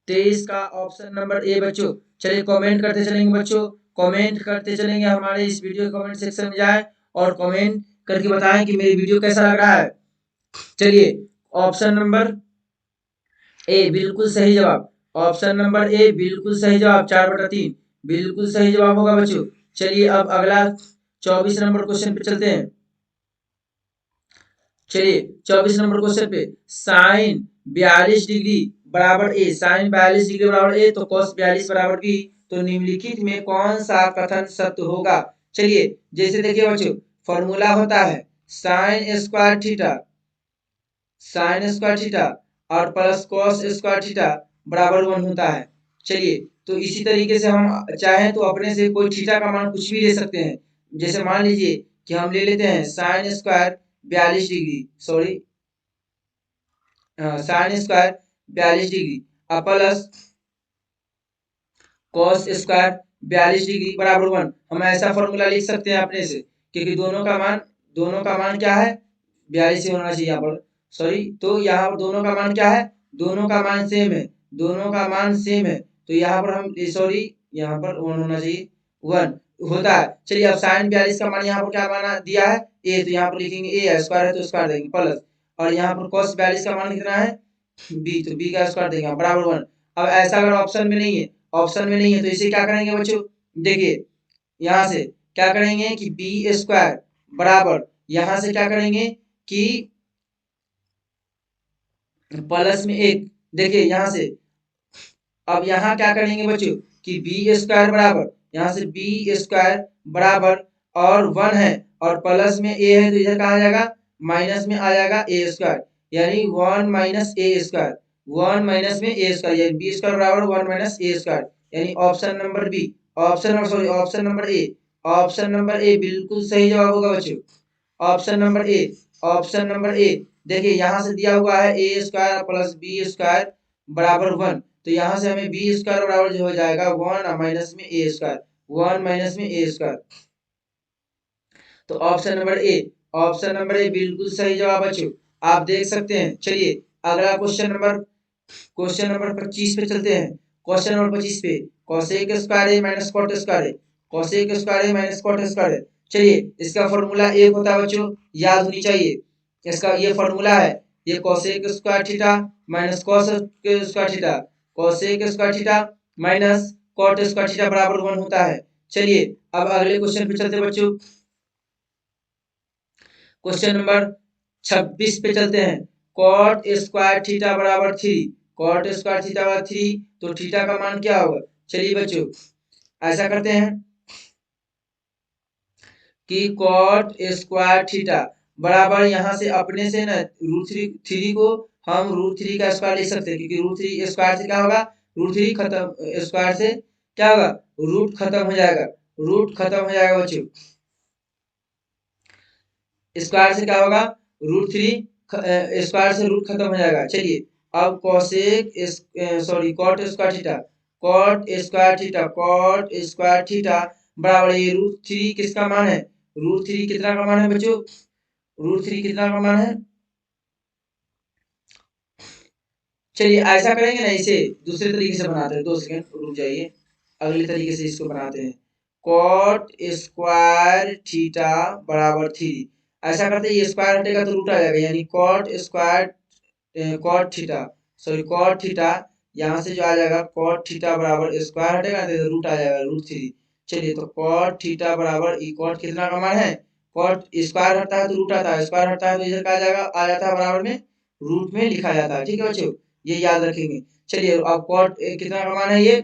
23 का ऑप्शन नंबर ए बच्चों। चलिए कमेंट करते चलेंगे बच्चों, कमेंट करते चलेंगे, हमारे इस वीडियो के कमेंट सेक्शन में जाए और कमेंट करके बताएं कि मेरी वीडियो कैसा लग रहा है। चलिए ऑप्शन नंबर ए बिल्कुल सही जवाब, ऑप्शन नंबर ए बिल्कुल सही जवाब, 4/3 बिल्कुल सही जवाब होगा बच्चों। चलिए अब अगला 24 नंबर क्वेश्चन पे चलते हैं। चलिए 24 नंबर क्वेश्चन पे साइन 42 डिग्री बराबर ए, साइन 42 डिग्री बराबर ए तो कॉस 42 बराबर बी, तो निम्नलिखित में कौन सा कथन सत्य होगा। चलिए जैसे देखिए बच्चों, फॉर्मूला होता है sign square theta, sine square theta और प्लस कॉस स्क्वायर थीटा बराबर 1 होता है। चलिए तो इसी तरीके से हम चाहें तो अपने से कोई थीटा का मान कुछ भी ले सकते हैं। जैसे मान लीजिए कि हम ले लेते हैं sine square 42 degree, sorry sine square 42 degree plus cos square 42 degree बराबर 1। हम ऐसा फॉर्मूला लिख सकते हैं अपने से, क्योंकि दोनों का मान क्या है 42 ही होना चाहिए यहाँ पर, सॉरी। तो यहाँ पर दोनों का मान क्या है, दोनों का मान सेम है, दोनों का मान सेम है, तो यहाँ पर हम सॉरी यहाँ पर 1 होना चाहिए, 1 होता है। चलिए अब साइन 42 का मान यहाँ पर क्या माना दिया है ए, तो यहाँ पर लिखेंगे ए स्क्वायर है तो स्क्वायर देंगे प्लस, और यहाँ पर कॉस 42 का मान कितना है बी, तो बी का स्क्वायर देंगे बराबर 1। अब ऐसा अगर ऑप्शन में नहीं है, ऑप्शन में नहीं है तो इसे क्या करेंगे बच्चों, देखिए यहाँ से क्या करेंगे कि बी स्क्वायर बराबर, यहाँ से क्या करेंगे कि प्लस में 1, देखिए यहाँ से अब यहाँ क्या करेंगे बच्चों कि बी स्क्वायर बराबर, यहाँ से बी स्क्वायर बराबर और 1 है और प्लस में ए है तो इधर कहा जाएगा माइनस में आ जाएगा ए स्क्वायर, यानी 1 माइनस ए स्क्वायर, 1 माइनस में ए स्क्वायर, यानी बी स्क्वायर बराबर 1 माइनस ए स्क्वायर, यानी option number B, option number sorry option number A, option number A बिल्कुल सही जवाब होगा बच्चों। Option number A, option number A, देखिए यहाँ से दिया हुआ है A square plus B square बराबर 1, तो यहाँ से हमें बी स्क्वायर बराबर जो हो जाएगा 1 माइनस में ए स्क्वायर, 1 माइनस में ए स्क्वायर, तो option number A, option number A बिल्कुल सही जवाब बच्चों, आप देख सकते हैं। चलिए अगला क्वेश्चन नंबर 25 पे चलते हैं। क्वेश्चन नंबर 25 पे कोसेक स्क्वायर ए माइनस कॉट स्क्वायर ए, कोसेक स्क्वायर ए माइनस कॉट स्क्वायर ए। चलिए इसका फॉर्मूला एक होता है बच्चों, याद होनी चाहिए, इसका ये फॉर्मूला है, ये cosec square theta minus cos square theta, cosec square theta minus cot square theta बराबर 1 होता है। चलिए अब अगले क्वेश्चन पे चलते बच्चों, क्वेश्चन नंबर 26 पे चलते हैं। कॉट स्क्वायर थीटा बराबर 3, कॉट स्क्वायर थीटा बराबर 3, तो थीटा का मान क्या होगा। चलिए बच्चों ऐसा करते हैं कि कॉट स्क्वायर थीटा बराबर, यहाँ से अपने से ना √3 को हम √3 का स्क्वायर लिख सकते हैं, क्योंकि √3 स्क्वायर से क्या होगा, √3 खत्म, स्क्वायर से क्या होगा रूट खत्म हो जाएगा, रूट खत्म हो जाएगा बच्चों, स्क्वायर से क्या होगा √3 स्क्वायर से रूट खत्म हो जाएगा। चलिए अब cosec sorry cot square theta, cot square theta, cot square theta बराबर ये √3 किसका मान है, √3 कितना का मान है बच्चों, √3 कितना का मान है। चलिए ऐसा करेंगे ना, इसे दूसरे तरीके से बनाते हैं, 2 सेकंड रुक जाइए, अगले तरीके से इसको बनाते हैं। कॉट स्क्वायर थीटा बराबर 3, ऐसा करते हैं ये स्क्वायर हटेगा तो रूट आ जाएगा, यानी cot square cot theta sorry cot theta, यहाँ से जो आ जाएगा कॉट थीटा बराबर स्क्वायर हटेगा तो रूट आ जाएगा √3। चलिए तो कॉट थीटा बराबर कॉट कितना का मान है, कॉट स्क्वायर हटता है तो रूट आता है, स्क्वायर हटता है तो इधर का आ जाएगा, आ जाता है बराबर में रूट में लिखा जाता है। ठीक है बच्चों, ये याद रखेंगे। चलिए अब कॉट कितना का मान है, ये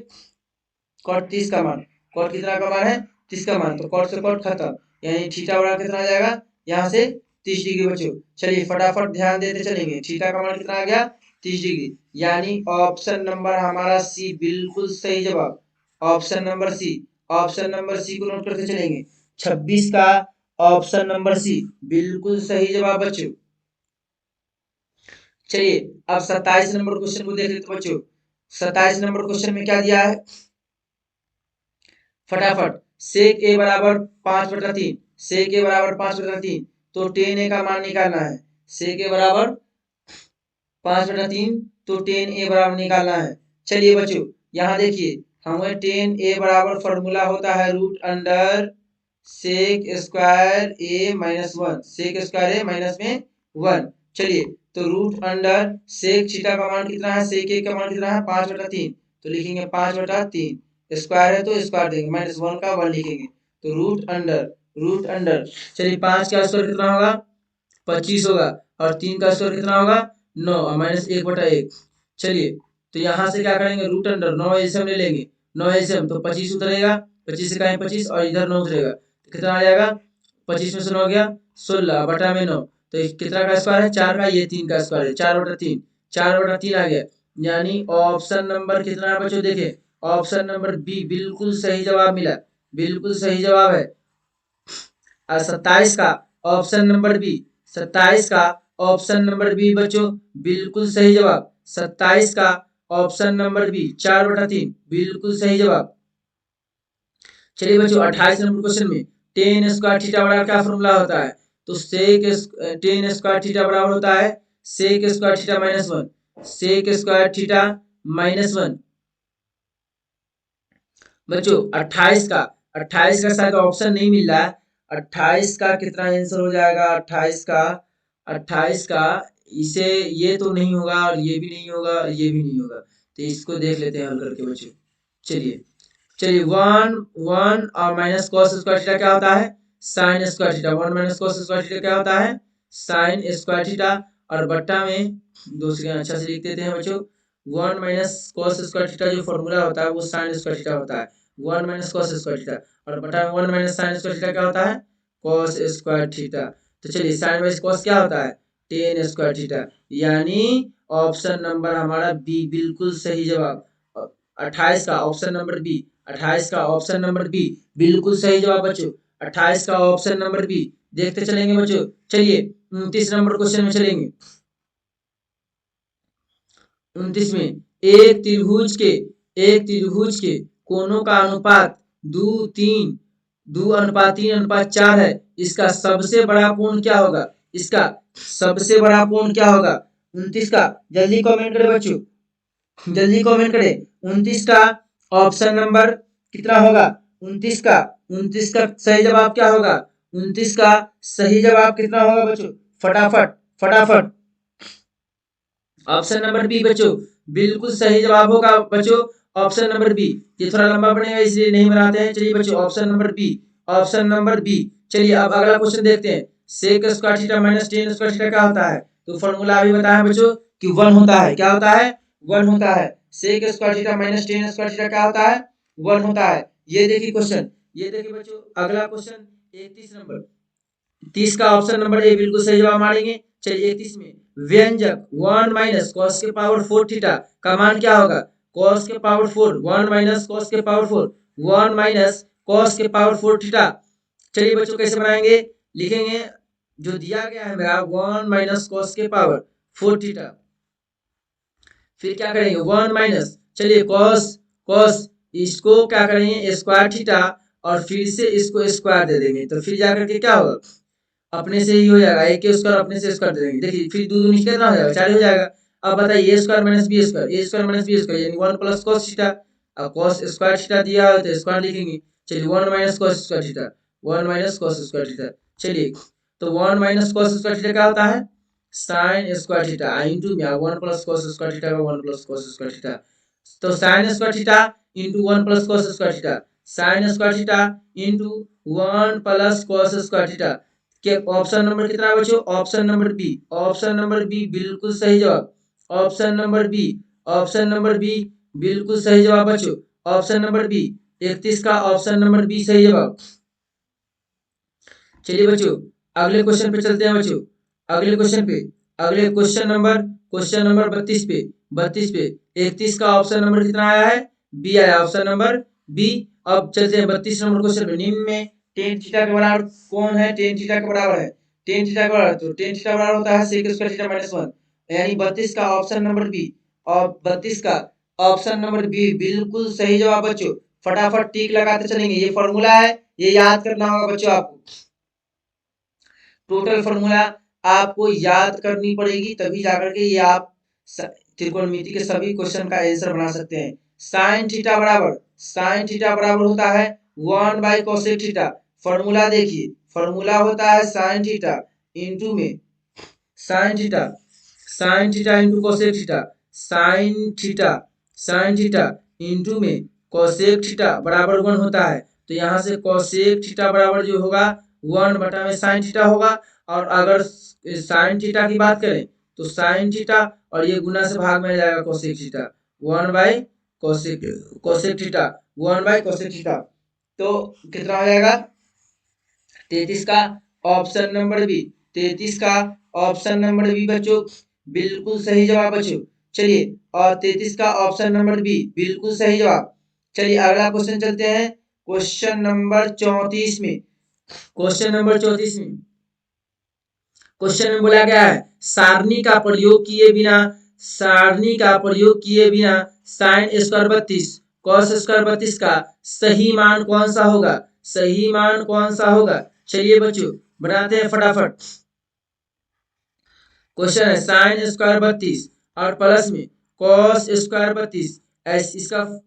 कॉट 30 का मान, कॉट कितना का मान है 30 का मान, तो कॉट से कॉट खत्म, यानी थीटा बराबर कितना आ जाएगा यहाँ से 30 डिग्री बच्चों। चलिए फटाफट ध्यान देते चलेंगे, थीटा का मान कितना आ गया 30 डिग्री, यानी ऑप्शन नंबर हमारा सी बिल्कुल सही जवाब, option number C, option number C को नोट करते चलेंगे। 26 का ऑप्शन नंबर सी बिल्कुल सही जवाब बच्चों। चलिए अब 27 नंबर क्वेश्चन को देख लेते बच्चों। 27 नंबर क्वेश्चन में क्या दिया है, फटाफट, सेक ए बराबर 5/3, सेक ए बराबर 5/3, तो tan ए का मान निकालना है। सेक ए बराबर 5/3, तो टेन ए बराबर निकालना है। चलिए बच्चों यहाँ देखिए हमें टेन ए बराबर फॉर्मूला होता है रूट अंडर सेक स्क्वायर ए माइनस 1, सेक स्क्वायर ए माइनस में 1। चलिए तो रूट अंडर सेक थीटा का मान कितना है, सेक ए का मान कितना है 5/3, तो लिखेंगे 5/3, स्क्वायर है तो स्क्वायर देंगे, माइनस 1 का 1 लिखेंगे, तो रूट अंडर चलिए 5 का स्क्वायर कितना होगा 25 होगा, और 3 का स्क्वायर कितना होगा 9, और माइनस 1/1। चलिए तो यहाँ से क्या करेंगे रूट अंडर 9 एलसीएम ले लेंगे, 9 एलसीएम तो 25 उतरेगा, 25 से कहें 25 और इधर 9 उतरेगा, तो कितना आ जाएगा 25 में से 9 हो गया 16 बटा में 9, तो कितना का स्क्वायर है 4 का, ये 3 का स्क्वायर है 4/3, 4/3 आ गया। यानी ऑप्शन नंबर कितना है बच्चों, देखे ऑप्शन नंबर बी बिल्कुल सही जवाब मिला, बिल्कुल सही जवाब है। और 27 का ऑप्शन नंबर बी, 27 का ऑप्शन नंबर बी बच्चों बिल्कुल सही जवाब, 27 का ऑप्शन नंबर बी 4/3 बिल्कुल सही जवाब। चलिए बच्चों 28 नंबर क्वेश्चन में टेन स्क्वायर थीटा बराबर क्या फॉर्मूला होता है, तो सेक टेन स्क्वायर थीटा बराबर होता है sec square theta minus 1, sec square theta minus 1। बच्चों 28 का शायद ऑप्शन नहीं मिल रहा है, 28 का कितना आंसर हो जाएगा, 28 का इसे ये तो नहीं होगा और ये भी नहीं होगा और ये भी नहीं होगा, तो इसको देख लेते हैं हल करके बच्चों। चलिए 1 और माइनस कॉस स्क्वायर थीटा क्या होता है sign square theta, 1 minus cos square theta क्या होता है साइन स्क्वायर थीटा, और बट्टा में दूसरे अच्छा से लिख देते हैं बच्चों 1 माइनस कॉस स्क्वायर थीटा जो फॉर्मूला होता है वो साइन स्क्वायर थीटा होता है, 1 माइनस कॉस स्क्वायर थीटा, और बटा में 1 माइनस साइन स्क्वायर थीटा क्या होता है कॉस स्क्वायर थीटा। तो चलिए साइन माइनस कॉस क्या होता है टेन स्क्वायर थीटा, यानी ऑप्शन नंबर हमारा बी बिल्कुल सही जवाब। 28 का ऑप्शन नंबर बी, 28 का ऑप्शन नंबर बी बिल्कुल सही जवाब बच्चों, 28 का ऑप्शन नंबर बी। देखते चलेंगे बच्चों, चलिए 29 नंबर क्वेश्चन में चलेंगे। 29 में एक त्रिभुज के कोणों का अनुपात 2:3 है, इसका सबसे बड़ा कोण क्या होगा, इसका सबसे बड़ा कोण क्या होगा 29 का, जल्दी कमेंट करें बच्चों, जल्दी कमेंट करें। 29 का ऑप्शन नंबर कितना होगा 29 का, 29 का सही जवाब क्या होगा, 29 का सही जवाब कितना होगा बच्चों, फटाफट फटाफट। ऑप्शन नंबर बी बच्चों बिल्कुल सही जवाब होगा बच्चों, ऑप्शन नंबर बी। ये थोड़ा लंबा बनेगा इसलिए नहीं बनाते हैं। चलिए बच्चों option number B, option number B. चलिए अब अगला क्वेश्चन देखते हैं। Sec square theta minus tan square theta क्या होता है, तो फॉर्मूला अभी बताया बच्चों कि 1 होता है, क्या होता है 1 होता है। Sec square theta minus tan square theta क्या होता है 1 होता है। ये देखिए क्वेश्चन, ये देखिए बच्चों अगला क्वेश्चन 31 नंबर, 30 का ऑप्शन नंबर ए बिल्कुल सही जवाब मारेंगे। चलिए 31 में व्यंजक 1 माइनस कॉस के पावर 4 थीटा का मान क्या होगा, कॉस के पावर 4, 1 माइनस कॉस के पावर 4, 1 माइनस कॉस के पावर 4 थीटा। चलिए बच्चों कैसे बनाएंगे, लिखेंगे जो दिया गया है मेरा 1 माइनस कॉस के पावर 4 थीटा, फिर क्या करेंगे 1 माइनस, चलिए कॉस कॉस इसको क्या करेंगे स्क्वायर थीटा, और फिर से इसको स्क्वायर दे देंगे, तो फिर जाकर के क्या होगा अपने से ही हो जाएगा, ए के स्क्वायर अपने से स्क्वायर दे देंगे। देखिए फिर दो दूनी कितना हो जाएगा 4 हो जाएगा। अब बताइए ए स्क्वायर माइनस बी स्क्वायर, ए स्क्वायर माइनस बी स्क्वायर यानी 1 प्लस कॉस थीटा। अब कॉस स्क्वायर थीटा दिया हो तो स्क्वायर लिखेंगे। चलिए 1 minus cos square theta, 1 minus cos square theta. चलिए तो 1 माइनस कॉस स्क्वायर थीटा क्या होता है साइन स्क्वायर थीटा इनटू में 1 प्लस कॉस स्क्वायर थीटा का 1 प्लस कॉस स्क्वायर थीटा, तो sine square theta into 1 plus cos square theta, sine square theta into 1 plus cos square theta. के option number कितना है बच्चों, option number B, option number B बिल्कुल सही जवाब, option number B, option number B बिल्कुल सही जवाब बच्चों, ऑप्शन नंबर बी। 31 का ऑप्शन नंबर बी सही जवाब। चलिए बच्चों अगले क्वेश्चन पे चलते हैं बच्चों, अगले क्वेश्चन पे, अगले क्वेश्चन नंबर 32 पे, 32 पे 31 का ऑप्शन नंबर कितना आया है बी आया, ऑप्शन नंबर बी। अब चलते हैं 32 नंबर क्वेश्चन पे। निम्न में टेन थीटा के बराबर कौन है, टेन थीटा के बराबर है, टेन थीटा के बराबर, तो टेन थीटा बराबर होता है सेक स्क्वायर थीटा माइनस 1, यानी 32 का ऑप्शन नंबर बी, और 32 का ऑप्शन नंबर बी बिल्कुल सही जवाब बच्चों। फटाफट टिक लगाते चलेंगे, ये फॉर्मूला है, ये याद करना होगा बच्चों आपको। टोटल फॉर्मूला आपको याद करनी पड़ेगी, तभी जाकर के ये आप त्रिकोणमिति के सभी क्वेश्चन का आंसर बना सकते हैं। साइन थीटा बराबर होता है 1 बाई कोसेक थीटा। फॉर्मूला देखिए, फॉर्मूला होता है साइन थीटा इंटू में sine theta into cosec theta, sine theta into में कोसेक थीटा बराबर 1 होता है। तो यहाँ से कोसेक थीटा बराबर जो होगा 1 बटा में साइन थीटा होगा। और अगर साइन थीटा की बात करें तो साइन थीटा और ये गुना से भाग में आ जाएगा cosec theta 1 by cosec theta 1 by cosec theta. तो कितना हो जाएगा 33 का ऑप्शन नंबर बी, 33 का ऑप्शन नंबर बी बच्चों बिल्कुल सही जवाब बच्चों। चलिए, और 33 का ऑप्शन नंबर बी बिल्कुल सही जवाब। चलिए अगला क्वेश्चन चलते हैं क्वेश्चन नंबर 34 में। क्वेश्चन नंबर 34 में क्वेश्चन में बोला गया है सारणी का प्रयोग किए बिना साइन स्क्वायर 32 कॉस स्क्वायर 32 का सही मान कौन सा होगा। चलिए बच्चों बनाते हैं फटाफट। क्वेश्चन है साइन स्क्वायर 32 और प्लस में कॉस स्क्वायर 32,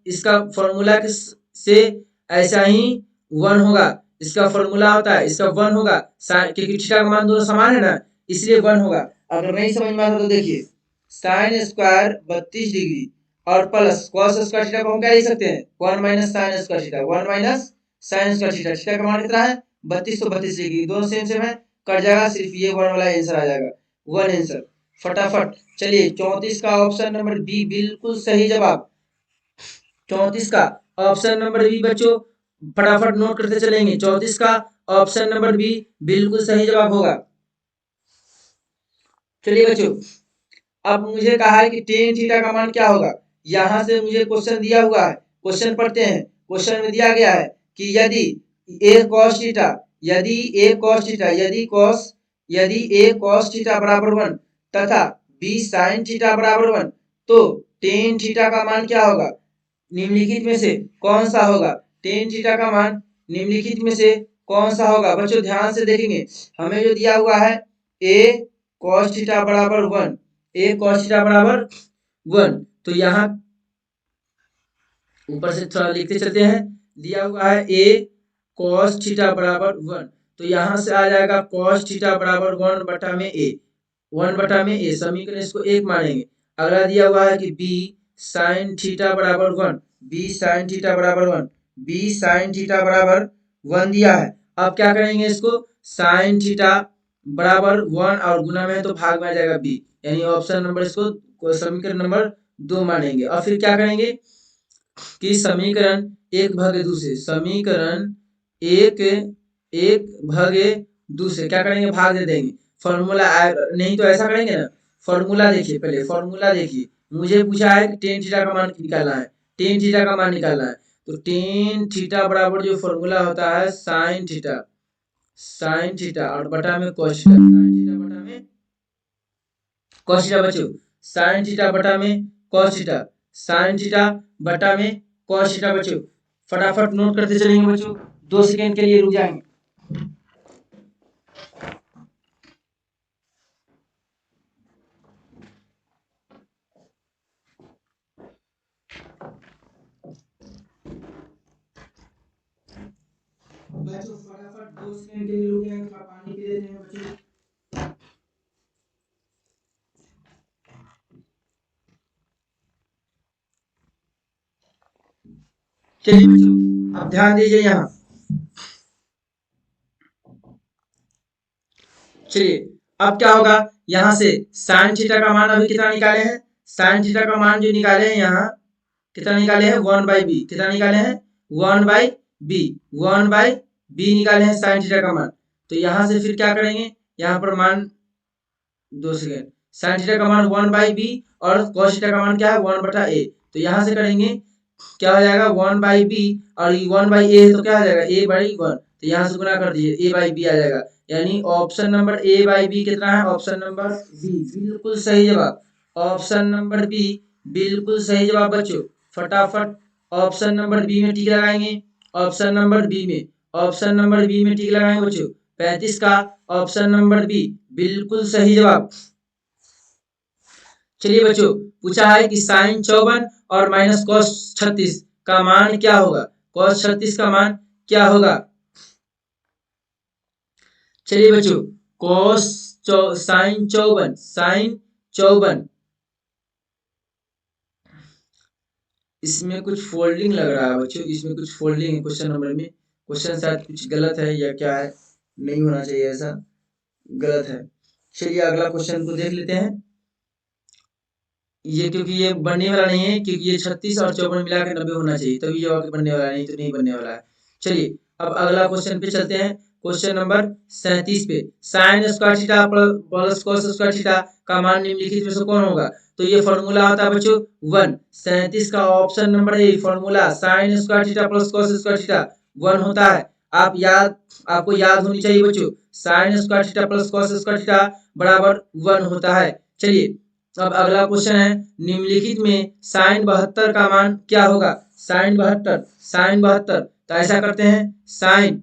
इसका फॉर्मूला से ऐसा ही 1 होगा। इसका फॉर्मूला होता है इसका 1 होगा, क्योंकि थीटा का मान दोनों समान है ना, इसलिए 1 होगा। अगर नहीं समझ में आता तो देखिए साइन स्क्वायर 32 डिग्री और प्लस कॉस स्क्वायर थीटा को हम क्या लिख सकते हैं 1 minus sign square theta, 1 minus sign square theta. Theta का मान कितना है 32, तो 32 डिग्री दोनों सेम है, कट जाएगा, सिर्फ ये 1 वाला आंसर आ जाएगा, 1 आंसर फटाफट। चलिए 34 का ऑप्शन नंबर बी बिल्कुल सही जवाब। 34 का ऑप्शन नंबर बी बच्चों फटाफट नोट करते चलेंगे। 34 का ऑप्शन नंबर बी बिल्कुल सही जवाब होगा। चलिए बच्चों, अब मुझे कहा है कि टेन थीटा का मान क्या होगा। यहां से मुझे क्वेश्चन दिया हुआ है, क्वेश्चन पढ़ते हैं। क्वेश्चन में दिया गया है कि यदि a cos थीटा बराबर 1 तथा b sin थीटा बराबर 1, तो टेन थीटा का मान क्या होगा, निम्नलिखित में से कौन सा होगा। टेन थीटा का मान निम्नलिखित में से कौन सा होगा। बच्चों ध्यान से देखेंगे, हमें जो दिया हुआ है a cos थीटा बराबर 1, तो यहाँ ऊपर से थोड़ा लिखते चलते हैं। दिया हुआ है a cos थीटा बराबर 1, तो यहाँ से आ जाएगा cos थीटा बराबर 1 बटा में a, समीकरण इसको 1 मानेंगे। अगला दिया हुआ है कि b sin थीटा बराबर 1, b sin थीटा बराबर 1 दिया है। अब क्या करेंगे, इसको sin थीटा बराबर 1 और गुना में है तो भाग में आ जाएगा b, यानी ऑप्शन नंबर इसको समीकरण नंबर 2 मानेंगे। और फिर क्या करेंगे कि समीकरण 1 भागे 2 से क्या करेंगे, भाग दे देंगे। फॉर्मूला नहीं तो ऐसा करेंगे ना, फॉर्मूला देखिए, पहले फॉर्मूला देखिए। मुझे पूछा है कि टेन थीटा का मान निकालना है, तो टेन थीटा बराबर जो फॉर्मूला होता है साइन थीटा और बटा में cos थीटा, बच्चों साइन थीटा बटा में cos थीटा, बच्चों फटाफट नोट करते चलेंगे बच्चों, 2 सेकंड के लिए रुक जाएंगे। बच्चों फटाफट 2 सेकंड के लिए रुक जाएंगे, थोड़ा पानी पी लेते हैं बच्चों। चलिए बच्चों अब ध्यान दीजिए यहाँ। चलिए अब क्या होगा, यहाँ से साइन थीटा का मान अभी कितना निकाले हैं, साइन थीटा का मान जो निकाले हैं यहाँ कितना निकाले हैं 1 बाई बी, कितना निकाले हैं 1 बाई बी निकाले हैं साइन थीटा का मान। तो यहाँ से फिर क्या करेंगे, यहाँ पर मान 2 सेकेंड, साइन थीटा का मान 1 बाई बी और cos थीटा का मान क्या है 1 बटा ए। तो यहाँ से करेंगे क्या हो जाएगा 1 बाई बी और 1 बाई ए है तो क्या हो जाएगा a बाई 1, तो यहाँ से गुना कर दीजिए a बाई बी आ जाएगा, यानी option number a by B कितना है, ऑप्शन नंबर बी बिल्कुल सही जवाब। ऑप्शन नंबर बी बिल्कुल सही जवाब बच्चों। फटाफट ऑप्शन नंबर बी में टिक लगाएंगे, ऑप्शन नंबर बी में टिक लगाएंगे बच्चों। 35 का ऑप्शन नंबर बी बिल्कुल सही जवाब। चलिए बच्चों, पूछा है कि साइन 54 और माइनस कॉस 36 का मान क्या होगा। कॉस 36 का मान क्या होगा। चलिए बच्चों, साइन 54 इसमें कुछ फोल्डिंग लग रहा है बच्चों, इसमें कुछ फोल्डिंग है क्वेश्चन नंबर में। क्वेश्चन शायद कुछ गलत है या क्या है, नहीं होना चाहिए ऐसा, गलत है। चलिए अगला क्वेश्चन को देख लेते हैं। ये क्योंकि ये बनने वाला नहीं है, क्योंकि ये 36 और 54 मिला के 90 होना चाहिए, तभी जवाब बनने वाला है, नहीं तो नहीं बनने वाला है। चलिए अब अगला क्वेश्चन पे चलते हैं। क्वेश्चन नंबर 37 पे, sign square theta plus cos square theta का मान निम्नलिखित में से कौन होगा। तो ये फॉर्मूला होता है बच्चों 1। 37 का option number a formula sine square theta plus cos square theta 1 होता है। आपको याद होनी चाहिए बच्चों, sign square theta plus cos square theta बराबर 1 होता है। चलिए अब अगला क्वेश्चन है, निम्नलिखित में साइन 72 का मान क्या होगा। साइन 72 तो ऐसा करते हैं, साइन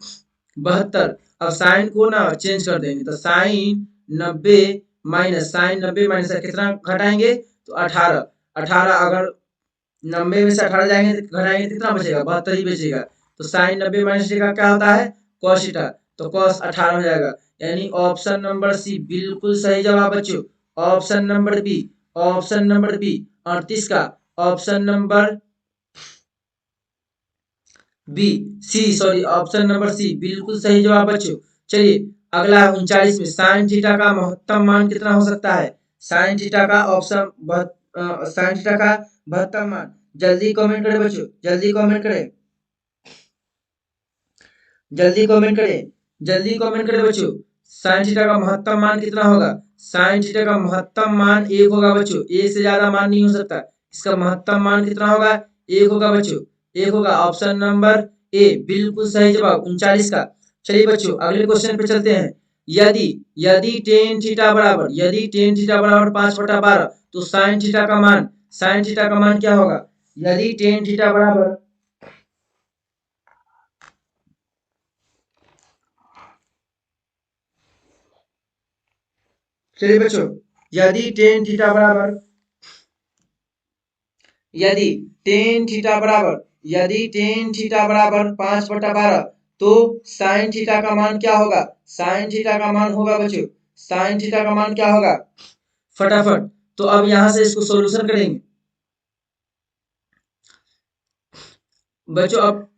72, अब साइन को ना चेंज कर देंगे, तो साइन 90 माइनस कितना घटाएंगे, तो 18। 18 अगर 90 में से 18 जाएंगे तो घटाएंगे कितना बचेगा, 72 ही बचेगा। तो साइन 90 माइनस का क्या होता है, कॉस थीटा, तो कॉस 18 हो जाएगा। यानी ऑप्शन नंबर सी बिल्कुल सही जवाब बच्चों। ऑप्शन नंबर बी 38 का option number B option number C बिल्कुल सही जवाब बच्चों। चलिए अगला 39 में, साइन थीटा का महत्तम मान कितना हो सकता है। साइन थीटा का साइन थीटा का महत्तम मान, जल्दी कमेंट करें बच्चों, जल्दी कमेंट करें, जल्दी कमेंट करें बच्चों। साइन थीटा का महत्तम मान कितना होगा। साइन थीटा का महत्तम मान 1 होगा बच्चों, 1 से ज्यादा मान नहीं हो सकता। इसका महत्तम मान कितना होगा, 1 होगा बच्चों, 1 होगा। ऑप्शन नंबर ए बिल्कुल सही जवाब 39 का। चलिए बच्चों अगले क्वेश्चन पे चलते हैं। यदि यदि टेन थीटा बराबर 5/12 तो साइन थीटा का मान क्या होगा। यदि टेन थीटा बराबर, चलिए बच्चों, यदि टेन थीटा बराबर यदि टेन थीटा बराबर 5/12 तो साइन थीटा का मान क्या होगा। साइन थीटा का मान होगा बच्चों, साइन थीटा का मान क्या होगा, फटाफट। तो अब यहां से इसको सॉल्यूशन करेंगे बच्चों। अब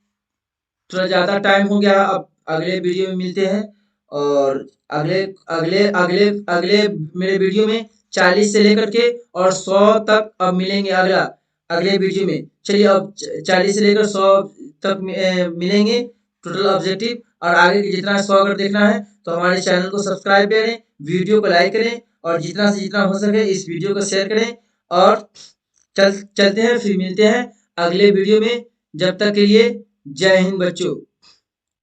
थोड़ा ज्यादा टाइम हो गया, अब अगले वीडियो में मिलते हैं। और अगले अगले अगले अगले मेरे वीडियो में 40 से लेकर के और 100 तक अब मिलेंगे अगले वीडियो में। चलिए अब 40 से लेकर 100 तक मिलेंगे टोटल ऑब्जेक्टिव। और आगे जितना 100 अगर देखना है तो हमारे चैनल को सब्सक्राइब करें, वीडियो को लाइक करें और जितना से जितना हो सके इस वीडियो को शेयर करें। और चलते हैं, फिर मिलते हैं अगले वीडियो में। जब तक के लिए जय हिंद बच्चों।